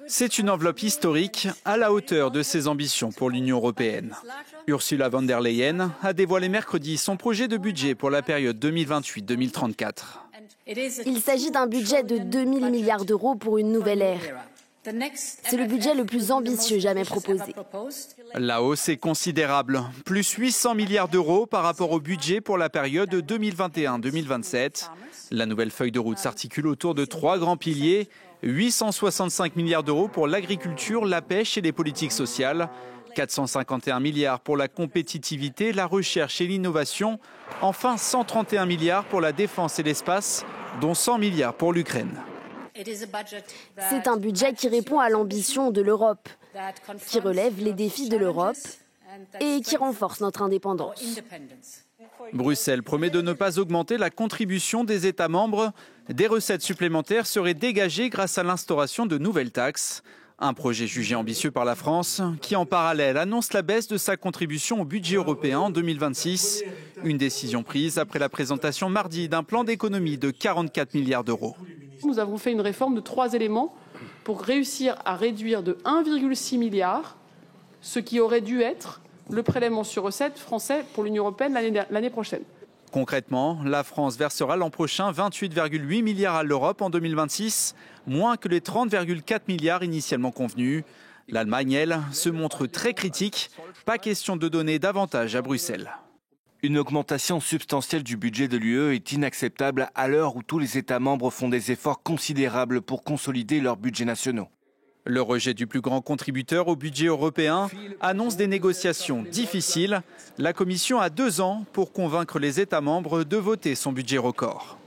C'est une enveloppe historique à la hauteur de ses ambitions pour l'Union européenne. Ursula von der Leyen a dévoilé mercredi son projet de budget pour la période 2028-2034. Il s'agit d'un budget de 2 000 milliards d'euros pour une nouvelle ère. C'est le budget le plus ambitieux jamais proposé. La hausse est considérable, plus 800 milliards d'euros par rapport au budget pour la période 2021-2027. La nouvelle feuille de route s'articule autour de 3 grands piliers. 865 milliards d'euros pour l'agriculture, la pêche et les politiques sociales. 451 milliards pour la compétitivité, la recherche et l'innovation. Enfin, 131 milliards pour la défense et l'espace, dont 100 milliards pour l'Ukraine. C'est un budget qui répond à l'ambition de l'Europe, qui relève les défis de l'Europe et qui renforce notre indépendance. Bruxelles promet de ne pas augmenter la contribution des États membres. Des recettes supplémentaires seraient dégagées grâce à l'instauration de nouvelles taxes. Un projet jugé ambitieux par la France, qui en parallèle annonce la baisse de sa contribution au budget européen en 2026. Une décision prise après la présentation mardi d'un plan d'économie de 44 milliards d'euros. Nous avons fait une réforme de 3 éléments pour réussir à réduire de 1,6 milliard ce qui aurait dû être le prélèvement sur recettes français pour l'Union européenne l'année prochaine. Concrètement, la France versera l'an prochain 28,8 milliards à l'Europe en 2026, moins que les 30,4 milliards initialement convenus. L'Allemagne, elle, se montre très critique. Pas question de donner davantage à Bruxelles. Une augmentation substantielle du budget de l'UE est inacceptable à l'heure où tous les États membres font des efforts considérables pour consolider leurs budgets nationaux. Le rejet du plus grand contributeur au budget européen annonce des négociations difficiles. La Commission a 2 ans pour convaincre les États membres de voter son budget record.